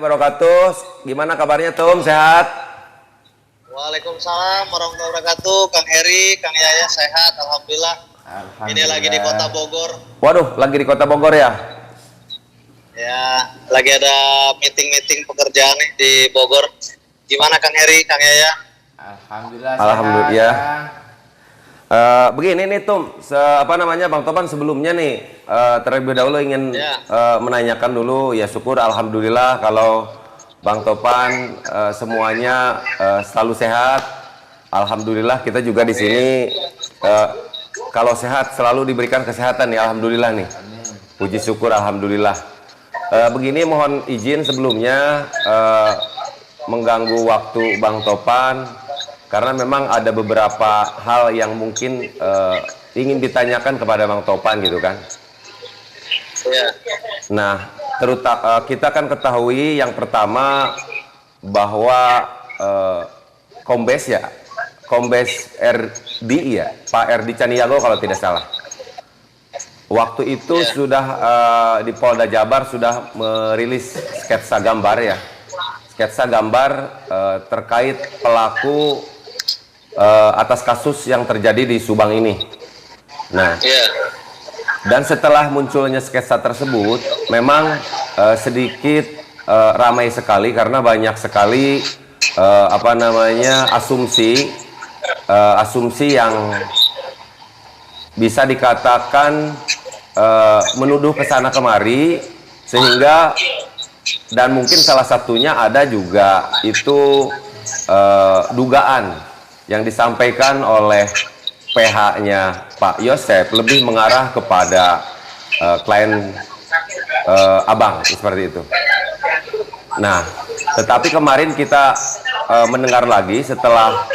Wabarakatuh. Gimana kabarnya Tum? Sehat? Waalaikumsalam warahmatullahi wabarakatuh. Kang Heri, Kang Yaya sehat, alhamdulillah. Ini lagi di Kota Bogor. Waduh, lagi di Kota Bogor ya? Ya, lagi ada meeting-meeting pekerjaan nih di Bogor. Gimana Kang Heri, Kang Yaya? Alhamdulillah. Alhamdulillah ya. Sehat. Begini nih Tum, Bang Topan sebelumnya nih terlebih dahulu ingin menanyakan dulu ya syukur alhamdulillah kalau Bang Topan semuanya selalu sehat. Alhamdulillah kita juga di sini kalau sehat selalu diberikan kesehatan ya alhamdulillah nih. Puji syukur alhamdulillah. Begini mohon izin sebelumnya mengganggu waktu Bang Topan karena memang ada beberapa hal yang mungkin ingin ditanyakan kepada Bang Topan gitu kan. Nah, kita kan ketahui yang pertama bahwa Kombes RDI ya, Pak RD Caniago kalau tidak salah. Waktu itu sudah di Polda Jabar sudah merilis sketsa gambar ya. Sketsa gambar terkait pelaku atas kasus yang terjadi di Subang ini. Nah, dan setelah munculnya sketsa tersebut, memang sedikit ramai sekali karena banyak sekali asumsi yang bisa dikatakan menuduh ke sana kemari sehingga dan mungkin salah satunya ada juga itu dugaan yang disampaikan oleh PH-nya Pak Yosep lebih mengarah kepada klien Abang seperti itu. Nah, tetapi kemarin kita mendengar lagi setelah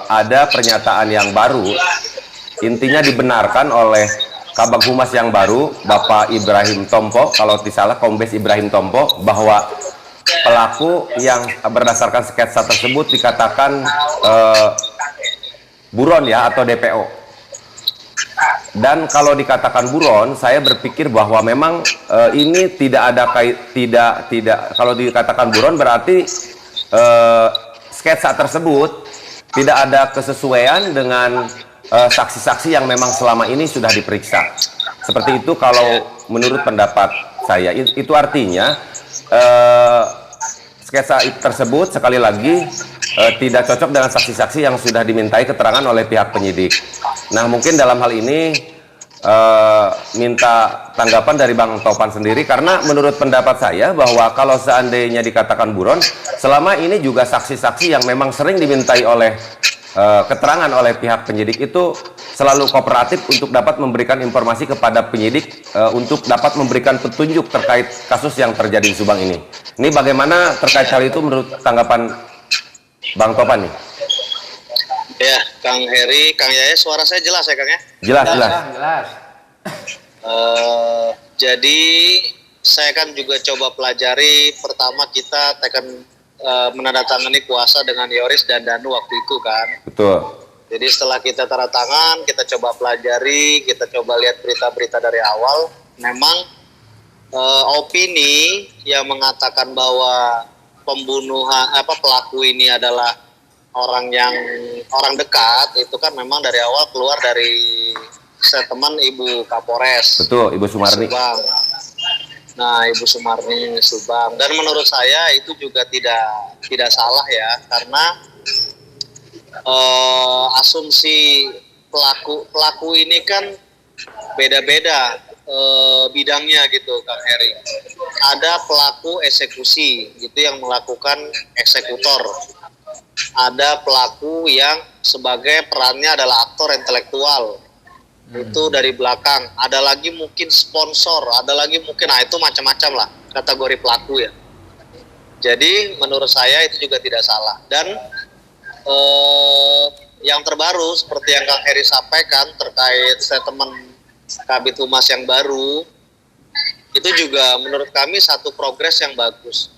ada pernyataan yang baru, intinya dibenarkan oleh Kabag Humas yang baru, Bapak Ibrahim Tompo, kalau tidak salah Kombes Ibrahim Tompo, bahwa pelaku yang berdasarkan sketsa tersebut dikatakan buron ya atau DPO. Dan kalau dikatakan buron, saya berpikir bahwa memang ini tidak ada kalau dikatakan buron berarti sketsa tersebut tidak ada kesesuaian dengan saksi-saksi yang memang selama ini sudah diperiksa. Seperti itu kalau menurut pendapat saya. Itu artinya sketsa tersebut sekali lagi tidak cocok dengan saksi-saksi yang sudah dimintai keterangan oleh pihak penyidik. Nah, mungkin dalam hal ini minta tanggapan dari Bang Topan sendiri karena menurut pendapat saya bahwa kalau seandainya dikatakan buron, selama ini juga saksi-saksi yang memang sering dimintai oleh keterangan oleh pihak penyidik itu selalu kooperatif untuk dapat memberikan informasi kepada penyidik untuk dapat memberikan petunjuk terkait kasus yang terjadi di Subang ini. Ini bagaimana terkait hal itu menurut tanggapan Bang Topan nih? Ya, Kang Heri, Kang Yaya, suara saya jelas ya Kang ya? Jelas. Jadi saya kan juga coba pelajari. Pertama kita tekan menandatangani kuasa dengan Yoris dan Danu waktu itu kan. Betul. Jadi setelah kita tanda tangan, kita coba pelajari, kita coba lihat berita-berita dari awal. Memang opini yang mengatakan bahwa pelaku ini adalah orang dekat itu kan memang dari awal keluar dari statement Ibu Kapolres. Betul, Ibu Sumarni. Subang. Nah, Ibu Sumarni Subang, dan menurut saya itu juga tidak salah ya, karena asumsi pelaku ini kan beda-beda bidangnya gitu Kang Heri. Ada pelaku eksekusi gitu yang melakukan eksekutor. Ada pelaku yang sebagai perannya adalah aktor intelektual. Itu dari belakang. Ada lagi mungkin sponsor, ada lagi mungkin itu macam-macam lah kategori pelaku ya. Jadi menurut saya itu juga tidak salah. Dan yang terbaru seperti yang Kang Heri sampaikan terkait statement Kabid Humas yang baru, itu juga menurut kami satu progres yang bagus.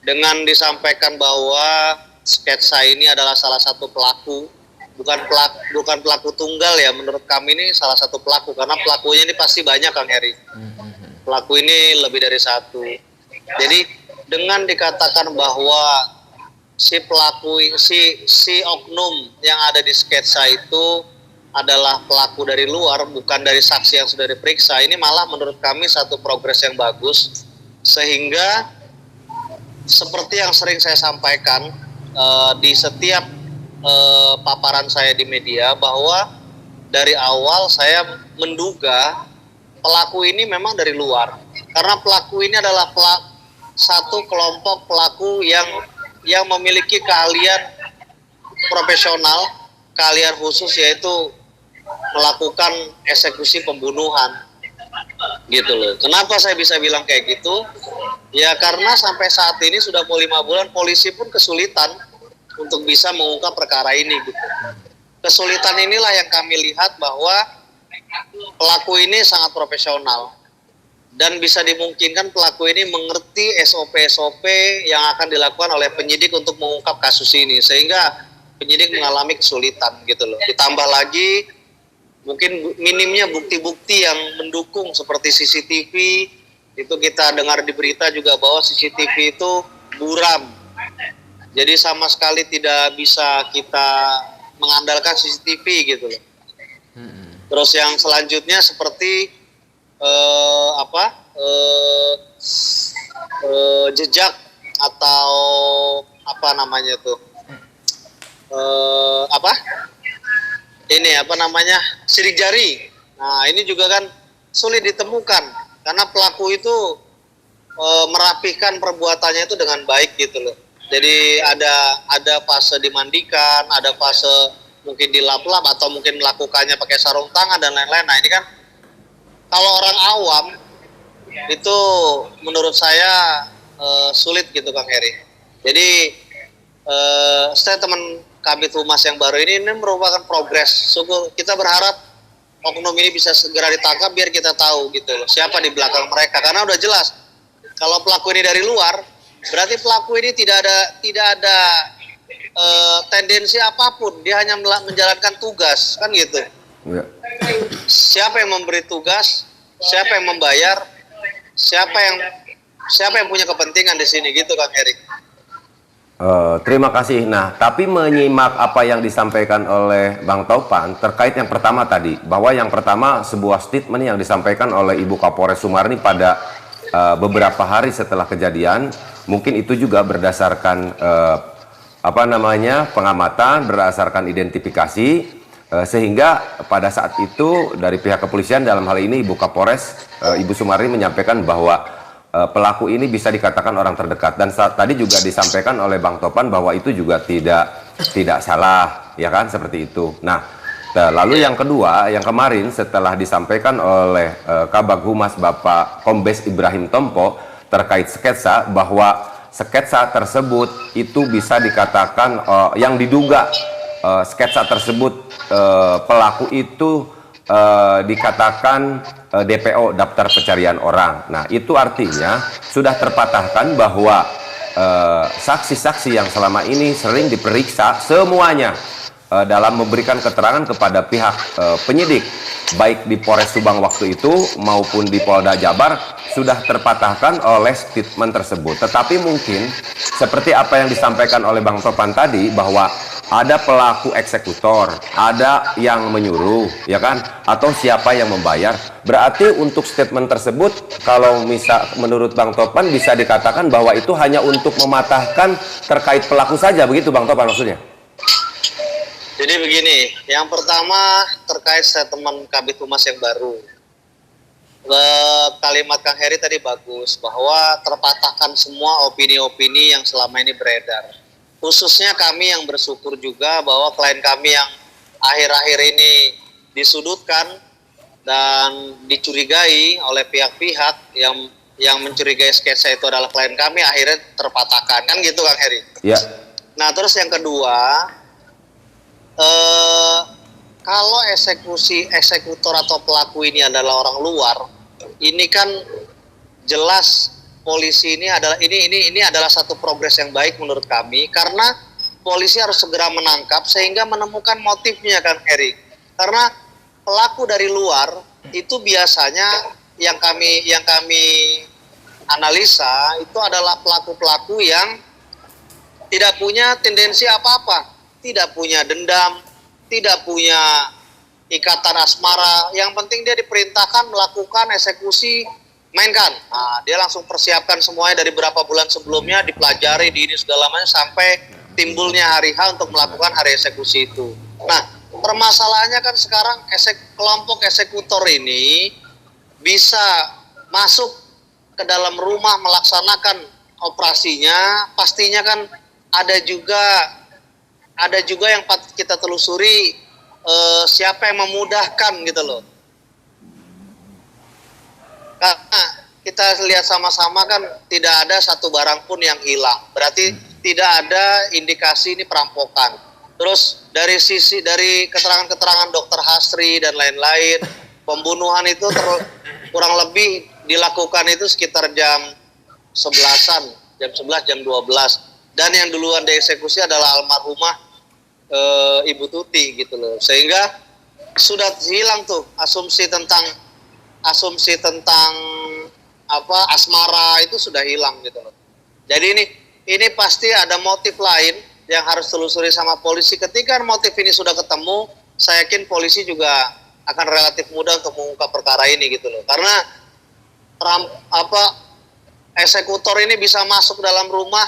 Dengan disampaikan bahwa sketsa ini adalah salah satu pelaku, bukan pelaku tunggal ya, menurut kami ini salah satu pelaku, karena pelakunya ini pasti banyak Kang Heri. Pelaku ini lebih dari satu. Jadi dengan dikatakan bahwa si pelaku si oknum yang ada di sketsa itu adalah pelaku dari luar, bukan dari saksi yang sudah diperiksa, ini malah menurut kami satu progres yang bagus, sehingga seperti yang sering saya sampaikan di setiap paparan saya di media, bahwa dari awal saya menduga pelaku ini memang dari luar, karena pelaku ini adalah satu kelompok pelaku yang memiliki keahlian profesional, keahlian khusus, yaitu melakukan eksekusi pembunuhan, gitu loh. Kenapa saya bisa bilang kayak gitu? Ya karena sampai saat ini sudah mau 5 bulan, polisi pun kesulitan untuk bisa mengungkap perkara ini, gitu. Kesulitan inilah yang kami lihat bahwa pelaku ini sangat profesional dan bisa dimungkinkan pelaku ini mengerti SOP-SOP yang akan dilakukan oleh penyidik untuk mengungkap kasus ini, sehingga penyidik mengalami kesulitan, gitu loh. Ditambah lagi mungkin minimnya bukti-bukti yang mendukung seperti CCTV, itu kita dengar di berita juga bahwa CCTV itu buram, jadi sama sekali tidak bisa kita mengandalkan CCTV, gitu loh. Terus yang selanjutnya seperti jejak atau apa namanya tuh sidik jari. Nah ini juga kan sulit ditemukan karena pelaku itu merapihkan perbuatannya itu dengan baik, gitu loh. Jadi ada fase dimandikan, ada fase mungkin dilap-lap atau mungkin melakukannya pakai sarung tangan dan lain-lain. Nah ini kan kalau orang awam itu menurut saya sulit, gitu Kang Heri. Jadi statement Kabid Humas yang baru ini merupakan progres. Syukur, kita berharap oknum ini bisa segera ditangkap biar kita tahu, gitu loh, siapa di belakang mereka. Karena udah jelas kalau pelaku ini dari luar, berarti pelaku ini tidak ada tendensi apapun, dia hanya menjalankan tugas, kan gitu. Ya. Siapa yang memberi tugas, siapa yang membayar, siapa yang punya kepentingan di sini, gitu Kang Erik. Terima kasih. Nah, tapi menyimak apa yang disampaikan oleh Bang Topan terkait yang pertama tadi, bahwa yang pertama sebuah statement yang disampaikan oleh Ibu Kapolres Sumarni pada beberapa hari setelah kejadian, mungkin itu juga berdasarkan pengamatan, berdasarkan identifikasi, sehingga pada saat itu dari pihak kepolisian, dalam hal ini Ibu Kapolres Ibu Sumarni menyampaikan bahwa pelaku ini bisa dikatakan orang terdekat, dan tadi juga disampaikan oleh Bang Topan bahwa itu juga tidak salah, ya kan, seperti itu. Nah, lalu yang kedua, yang kemarin setelah disampaikan oleh Kabag Humas Bapak Kombes Ibrahim Tompo terkait sketsa, bahwa sketsa tersebut itu bisa dikatakan yang diduga sketsa tersebut pelaku itu dikatakan DPO, daftar pencarian orang. Nah, itu artinya sudah terpatahkan bahwa saksi-saksi yang selama ini sering diperiksa semuanya dalam memberikan keterangan kepada pihak penyidik, baik di Polres Subang waktu itu maupun di Polda Jabar, sudah terpatahkan oleh statement tersebut. Tetapi mungkin seperti apa yang disampaikan oleh Bang Topan tadi, bahwa ada pelaku eksekutor, ada yang menyuruh, ya kan, atau siapa yang membayar. Berarti untuk statement tersebut, kalau menurut Bang Topan bisa dikatakan bahwa itu hanya untuk mematahkan terkait pelaku saja, begitu Bang Topan maksudnya? Jadi begini, yang pertama terkait statement Kabid Humas yang baru. Kalimat Kang Heri tadi bagus, bahwa terpatahkan semua opini-opini yang selama ini beredar. Khususnya kami yang bersyukur juga bahwa klien kami yang akhir-akhir ini disudutkan dan dicurigai oleh pihak-pihak yang mencurigai sketsa itu adalah klien kami, akhirnya terpatahkan, kan gitu Kang Heri? Ya. Nah terus yang kedua, kalau eksekutor atau pelaku ini adalah orang luar, ini kan jelas polisi ini adalah satu progres yang baik menurut kami, karena polisi harus segera menangkap sehingga menemukan motifnya kan Erik. Karena pelaku dari luar itu biasanya yang kami analisa itu adalah pelaku-pelaku yang tidak punya tendensi apa-apa, tidak punya dendam, tidak punya ikatan asmara. Yang penting dia diperintahkan melakukan eksekusi, mainkan. Nah, dia langsung persiapkan semuanya dari berapa bulan sebelumnya, dipelajari di ini segala macam sampai timbulnya hari H untuk melakukan hari eksekusi itu. Nah, permasalahannya kan sekarang kelompok eksekutor ini bisa masuk ke dalam rumah melaksanakan operasinya, pastinya kan ada juga yang kita telusuri siapa yang memudahkan gitu loh. Karena kita lihat sama-sama kan tidak ada satu barang pun yang hilang. Berarti tidak ada indikasi ini perampokan. Terus dari keterangan-keterangan dokter Hasri dan lain-lain, pembunuhan itu kurang lebih dilakukan itu sekitar jam 11-an, jam 11, jam 12. Dan yang duluan dieksekusi adalah almarhumah Ibu Tuti gitu loh. Sehingga sudah hilang tuh asumsi tentang asmara itu sudah hilang gitu loh. Jadi ini pasti ada motif lain yang harus telusuri sama polisi. Ketika motif ini sudah ketemu, saya yakin polisi juga akan relatif mudah untuk mengungkap perkara ini gitu loh. Karena eksekutor ini bisa masuk dalam rumah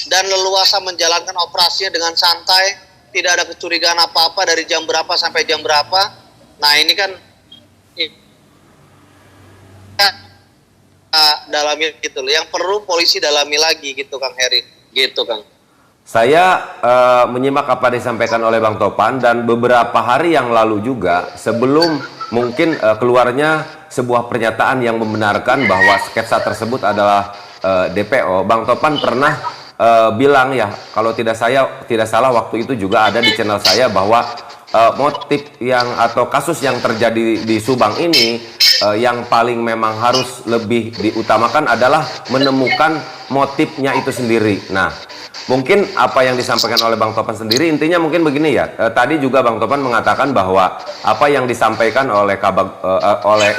dan leluasa menjalankan operasinya dengan santai, tidak ada kecurigaan apa-apa dari jam berapa sampai jam berapa. Nah ini kan dalami gitu loh, yang perlu polisi dalami lagi gitu Kang Heri, gitu Kang. Saya menyimak apa disampaikan oleh Bang Topan, dan beberapa hari yang lalu juga sebelum mungkin keluarnya sebuah pernyataan yang membenarkan bahwa sketsa tersebut adalah DPO, Bang Topan pernah bilang ya, kalau tidak salah waktu itu juga ada di channel saya bahwa motif yang atau kasus yang terjadi di Subang ini yang paling memang harus lebih diutamakan adalah menemukan motifnya itu sendiri. Nah, mungkin apa yang disampaikan oleh Bang Topan sendiri intinya mungkin begini ya. Tadi juga Bang Topan mengatakan bahwa apa yang disampaikan oleh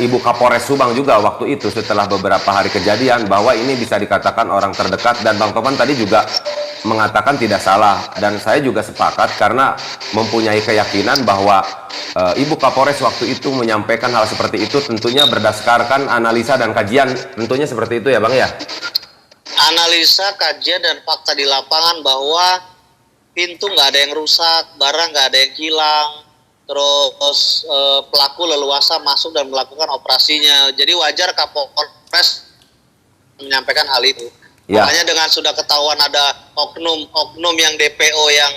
Ibu Kapolres Subang juga waktu itu setelah beberapa hari kejadian bahwa ini bisa dikatakan orang terdekat, dan Bang Topan tadi juga mengatakan tidak salah, dan saya juga sepakat karena mempunyai keyakinan bahwa Ibu Kapolres waktu itu menyampaikan hal seperti itu tentunya berdasarkan analisa dan kajian, tentunya seperti itu ya Bang ya. Analisa, kajian, dan fakta di lapangan bahwa pintu nggak ada yang rusak, barang nggak ada yang hilang, terus pelaku leluasa masuk dan melakukan operasinya. Jadi wajar Kapolres menyampaikan hal itu. Ya. Makanya dengan sudah ketahuan ada oknum yang DPO yang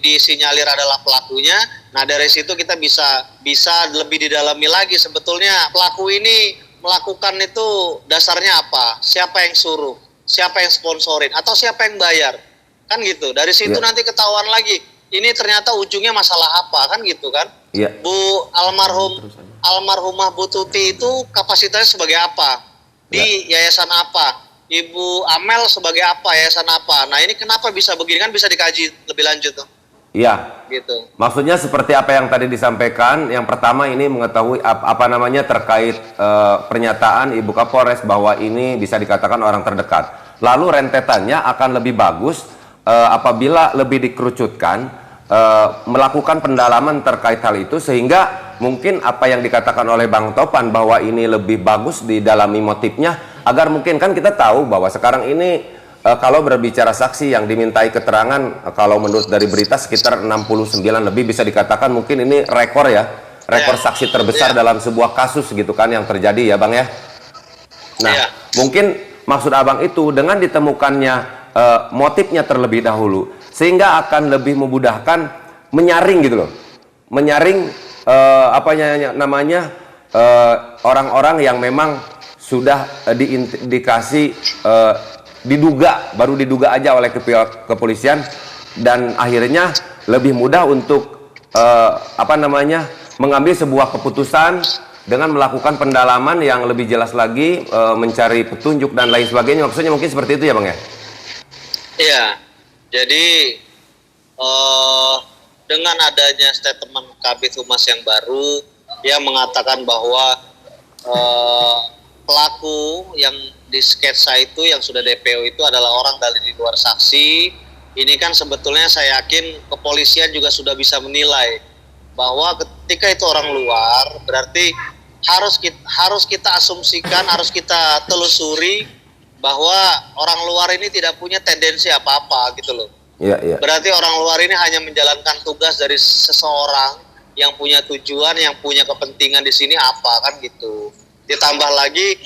disinyalir adalah pelakunya, nah dari situ kita bisa lebih didalami lagi sebetulnya pelaku ini melakukan itu dasarnya apa, siapa yang suruh, siapa yang sponsorin, atau siapa yang bayar, kan gitu. Dari situ nanti ketahuan lagi ini ternyata ujungnya masalah apa, kan gitu kan. Almarhumah Bu Tuti itu kapasitasnya sebagai apa, di yayasan apa, Ibu Amel sebagai apa, yayasan apa. Nah ini kenapa bisa begini, kan bisa dikaji lebih lanjut tuh. Iya. Gitu. Maksudnya seperti apa yang tadi disampaikan. Yang pertama ini mengetahui terkait pernyataan Ibu Kapolres bahwa ini bisa dikatakan orang terdekat. Lalu rentetannya akan lebih bagus apabila lebih dikerucutkan, melakukan pendalaman terkait hal itu, sehingga mungkin apa yang dikatakan oleh Bang Topan bahwa ini lebih bagus didalami motifnya, agar mungkin kan kita tahu bahwa sekarang ini kalau berbicara saksi yang dimintai keterangan, kalau menurut dari berita sekitar 69 lebih, bisa dikatakan mungkin ini rekor ya, rekor saksi terbesar dalam sebuah kasus gitu kan yang terjadi ya Bang ya. Nah, mungkin maksud Abang itu dengan ditemukannya motifnya terlebih dahulu, sehingga akan lebih memudahkan menyaring gitu loh, menyaring orang-orang yang memang sudah diindikasi baru diduga aja oleh kepolisian, dan akhirnya lebih mudah untuk mengambil sebuah keputusan dengan melakukan pendalaman yang lebih jelas lagi, mencari petunjuk dan lain sebagainya. Maksudnya mungkin seperti itu ya Bang ya? Iya, jadi dengan adanya statement Kabid Humas yang baru yang mengatakan bahwa pelaku yang di sketsa itu yang sudah DPO itu adalah orang dari di luar saksi. Ini kan sebetulnya saya yakin kepolisian juga sudah bisa menilai bahwa ketika itu orang luar, berarti harus kita asumsikan, harus kita telusuri bahwa orang luar ini tidak punya tendensi apa-apa gitu loh. Iya, iya. Berarti orang luar ini hanya menjalankan tugas dari seseorang yang punya tujuan, yang punya kepentingan di sini apa kan gitu. Ditambah lagi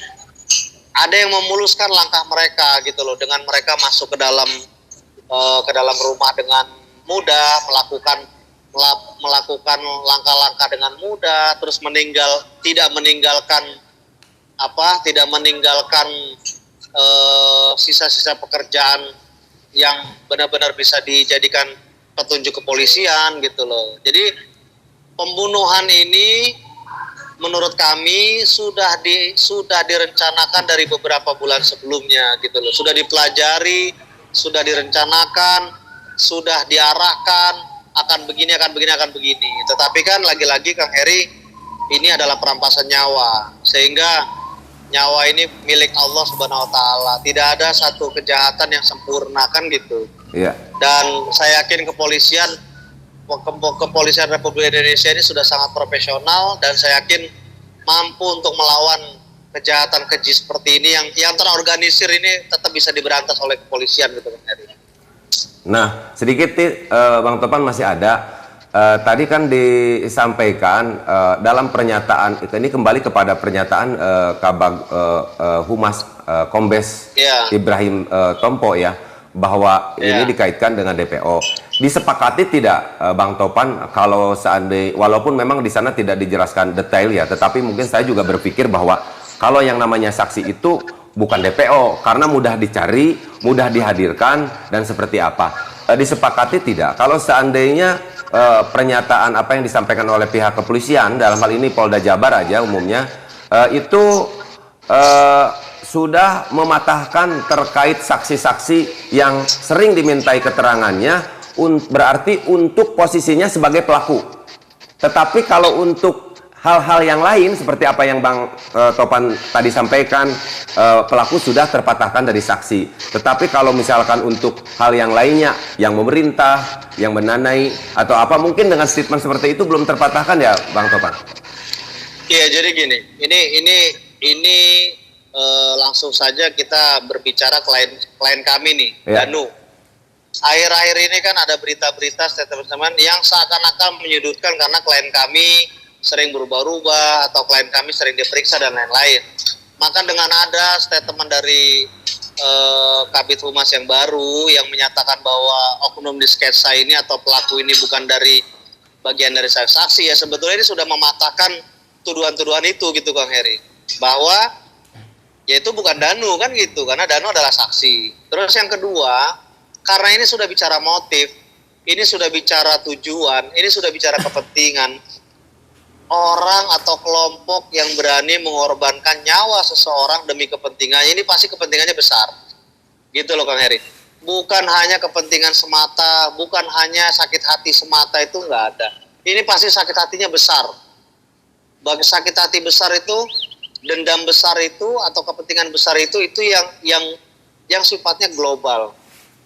ada yang memuluskan langkah mereka gitu loh, dengan mereka masuk ke dalam rumah dengan mudah, melakukan langkah-langkah dengan mudah, terus tidak meninggalkan sisa-sisa pekerjaan yang benar-benar bisa dijadikan petunjuk kepolisian gitu loh. Jadi pembunuhan ini menurut kami sudah direncanakan dari beberapa bulan sebelumnya gitu loh. Sudah dipelajari, sudah direncanakan, sudah diarahkan akan begini. Tetapi kan lagi-lagi Kang Heri, ini adalah perampasan nyawa, sehingga nyawa ini milik Allah Subhanahu wa taala. Tidak ada satu kejahatan yang sempurna kan gitu. Iya. Dan saya yakin kepolisian Republik Indonesia ini sudah sangat profesional, dan saya yakin mampu untuk melawan kejahatan keji seperti ini yang terorganisir ini tetap bisa diberantas oleh kepolisian gitu Kang Heri. Nah, sedikit Bang Topan masih ada. Tadi kan disampaikan dalam pernyataan ini kembali kepada pernyataan Kabag Humas Kombes Ibrahim Tompo ya, bahwa ini dikaitkan dengan DPO. Disepakati tidak Bang Topan kalau seandainya, walaupun memang di sana tidak dijelaskan detail ya, tetapi mungkin saya juga berpikir bahwa kalau yang namanya saksi itu bukan DPO karena mudah dicari, mudah dihadirkan dan seperti apa. Disepakati tidak kalau seandainya pernyataan apa yang disampaikan oleh pihak kepolisian, dalam hal ini Polda Jabar aja umumnya, itu sudah mematahkan terkait saksi-saksi yang sering dimintai keterangannya, berarti untuk posisinya sebagai pelaku. Tetapi kalau untuk hal-hal yang lain seperti apa yang Bang Topan tadi sampaikan, pelaku sudah terpatahkan dari saksi. Tetapi kalau misalkan untuk hal yang lainnya, yang memerintah, yang mendanai atau apa, mungkin dengan statement seperti itu belum terpatahkan ya Bang Topan? Iya, jadi gini, ini langsung saja kita berbicara klien kami nih, Danu. Akhir-akhir ini kan ada berita-berita statement yang seakan-akan menyudutkan karena klien kami sering berubah-ubah atau klien kami sering diperiksa dan lain-lain. Maka dengan ada statement dari Kabid Humas yang baru yang menyatakan bahwa oknum di sketsa ini atau pelaku ini bukan dari bagian dari saksi, ya sebetulnya ini sudah mematahkan tuduhan-tuduhan itu gitu Kang Heri, bahwa ya itu bukan Danu kan gitu, karena Danu adalah saksi. Terus yang kedua, karena ini sudah bicara motif, ini sudah bicara tujuan, ini sudah bicara kepentingan, orang atau kelompok yang berani mengorbankan nyawa seseorang demi kepentingannya, ini pasti kepentingannya besar. Gitu loh Kang Heri. Bukan hanya kepentingan semata, bukan hanya sakit hati semata, itu nggak ada. Ini pasti sakit hatinya besar. Bagi sakit hati besar itu, dendam besar itu atau kepentingan besar itu yang sifatnya global.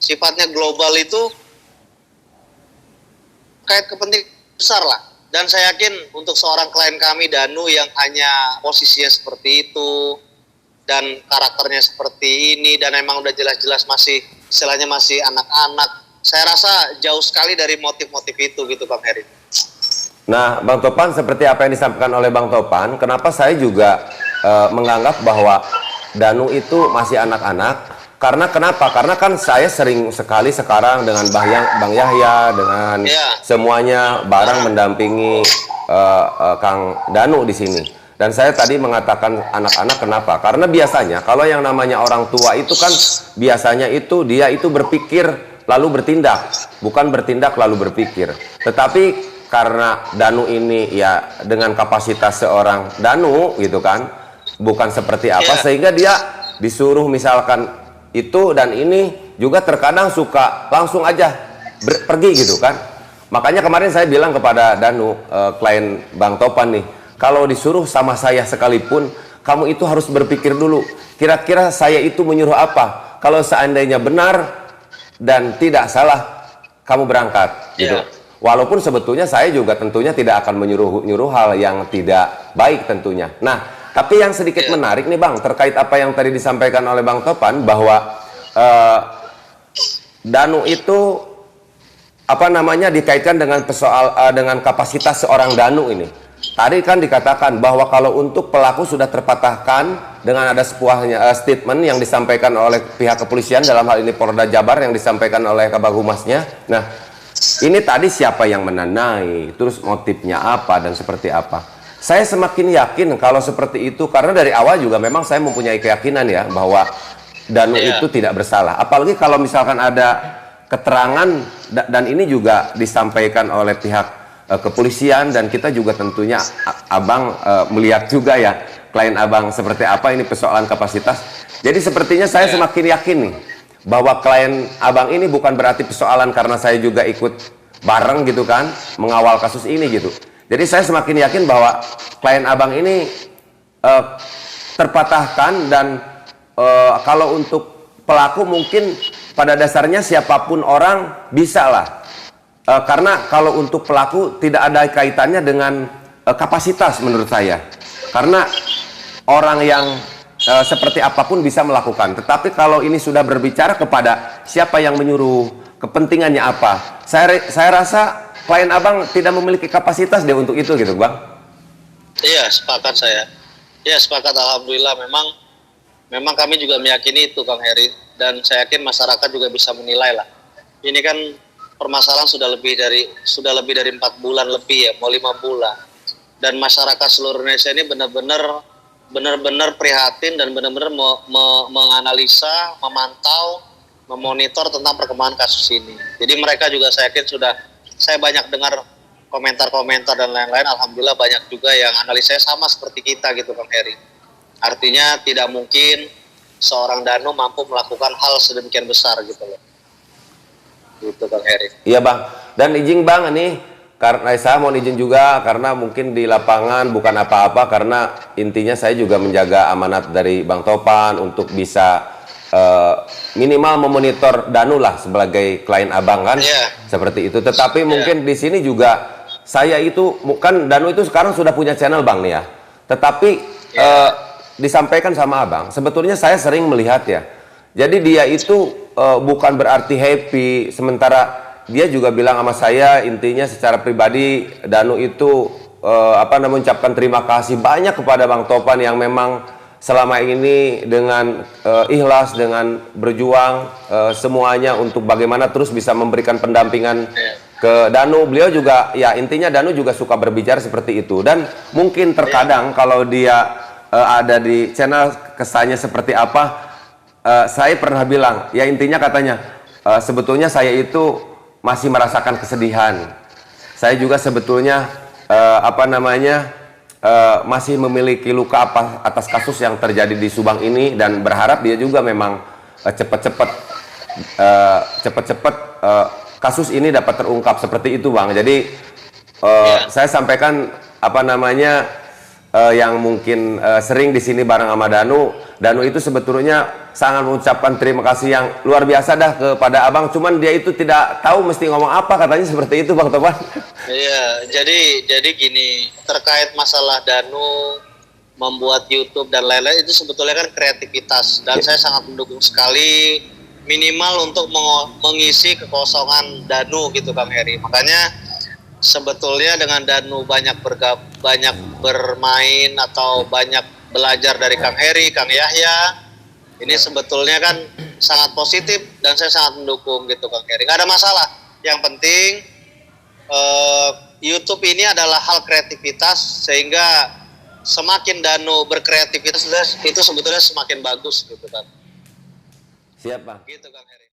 Sifatnya global itu kayak kepentingan besar lah. Dan saya yakin untuk seorang klien kami Danu yang hanya posisinya seperti itu dan karakternya seperti ini dan emang udah jelas-jelas masih istilahnya masih anak-anak, saya rasa jauh sekali dari motif-motif itu gitu Bang Heri. Nah Bang Topan, seperti apa yang disampaikan oleh Bang Topan, kenapa saya juga menganggap bahwa Danu itu masih anak-anak? Karena kenapa? Karena kan saya sering sekali sekarang dengan Bang Yahya, dengan semuanya bareng mendampingi Kang Danu di sini. Dan saya tadi mengatakan anak-anak kenapa? Karena biasanya kalau yang namanya orang tua itu kan biasanya itu dia itu berpikir lalu bertindak, bukan bertindak lalu berpikir. Tetapi karena Danu ini ya dengan kapasitas seorang Danu gitu kan, bukan seperti apa, sehingga dia disuruh misalkan itu dan ini juga terkadang suka langsung aja pergi gitu kan. Makanya kemarin saya bilang kepada Danu, klien Bang Topan nih, kalau disuruh sama saya sekalipun kamu itu harus berpikir dulu, kira-kira saya itu menyuruh apa? Kalau seandainya benar dan tidak salah, kamu berangkat, gitu. Walaupun sebetulnya saya juga tentunya tidak akan menyuruh hal yang tidak baik tentunya. Nah, tapi yang sedikit menarik nih Bang, terkait apa yang tadi disampaikan oleh Bang Topan, bahwa Danu itu apa namanya dikaitkan dengan dengan kapasitas seorang Danu ini. Tadi kan dikatakan bahwa kalau untuk pelaku sudah terpatahkan dengan ada sebuah statement yang disampaikan oleh pihak kepolisian, dalam hal ini Polda Jabar yang disampaikan oleh Kabag Humasnya. Nah, ini tadi siapa yang mendanai, terus motifnya apa dan seperti apa. Saya semakin yakin kalau seperti itu, karena dari awal juga memang saya mempunyai keyakinan ya bahwa Danu itu tidak bersalah. Apalagi kalau misalkan ada keterangan dan ini juga disampaikan oleh pihak kepolisian, dan kita juga tentunya Abang melihat juga ya klien Abang seperti apa, ini persoalan kapasitas. Jadi sepertinya saya semakin yakin nih bahwa klien Abang ini bukan berarti persoalan karena saya juga ikut bareng gitu kan mengawal kasus ini gitu. Jadi saya semakin yakin bahwa klien Abang ini terpatahkan, dan kalau untuk pelaku mungkin pada dasarnya siapapun orang bisa lah. Karena kalau untuk pelaku tidak ada kaitannya dengan kapasitas menurut saya. Karena orang yang seperti apapun bisa melakukan. Tetapi kalau ini sudah berbicara kepada siapa yang menyuruh, kepentingannya apa, saya rasa klien Abang tidak memiliki kapasitas deh untuk itu gitu Bang. Iya, sepakat saya. Ya, sepakat, alhamdulillah. Memang kami juga meyakini itu Kang Heri, dan saya yakin masyarakat juga bisa menilai lah. Ini kan permasalahan sudah lebih dari 4 bulan lebih ya, mau 5 bulan. Dan masyarakat seluruh Indonesia ini benar-benar prihatin dan benar-benar menganalisa, memantau, memonitor tentang perkembangan kasus ini. Jadi mereka juga saya yakin saya banyak dengar komentar-komentar dan lain-lain, alhamdulillah banyak juga yang analisanya sama seperti kita gitu Kang Heri. Artinya tidak mungkin seorang Danu mampu melakukan hal sedemikian besar gitu loh. Gitu Kang Heri. Iya Bang, dan izin Bang ini karena saya mau izin juga karena mungkin di lapangan bukan apa-apa, karena intinya saya juga menjaga amanat dari Bang Topan untuk bisa minimal memonitor Danu lah sebagai klien Abang kan, seperti itu. Tetapi mungkin di sini juga saya itu kan Danu itu sekarang sudah punya channel Bang nih ya. Tetapi disampaikan sama Abang, sebetulnya saya sering melihat ya. Jadi dia itu bukan berarti happy, sementara dia juga bilang sama saya intinya secara pribadi Danu itu mengucapkan terima kasih banyak kepada Bang Topan yang memang selama ini dengan ikhlas, dengan berjuang semuanya untuk bagaimana terus bisa memberikan pendampingan ke Danu. Beliau juga ya intinya Danu juga suka berbicara seperti itu, dan mungkin terkadang kalau dia ada di channel kesannya seperti apa, saya pernah bilang ya intinya katanya sebetulnya saya itu masih merasakan kesedihan. Saya juga sebetulnya masih memiliki luka atas kasus yang terjadi di Subang ini, dan berharap dia juga memang cepat-cepat kasus ini dapat terungkap seperti itu Bang. Jadi saya sampaikan yang mungkin sering di sini bareng sama Danu itu sebetulnya sangat mengucapkan terima kasih yang luar biasa dah kepada Abang. Cuman dia itu tidak tahu mesti ngomong apa, katanya seperti itu Bang Topan. Iya, jadi gini, terkait masalah Danu membuat YouTube dan lain-lain itu sebetulnya kan kreativitas, dan saya sangat mendukung sekali, minimal untuk mengisi kekosongan Danu gitu Kang Heri. Makanya sebetulnya dengan Danu banyak bermain atau banyak belajar dari Kang Heri, Kang Yahya, ini sebetulnya kan sangat positif dan saya sangat mendukung gitu Kang Heri. Nggak ada masalah. Yang penting YouTube ini adalah hal kreativitas, sehingga semakin Danu berkreativitas itu sebetulnya semakin bagus gitu kan. Siap Bang. Gitu Kang Heri.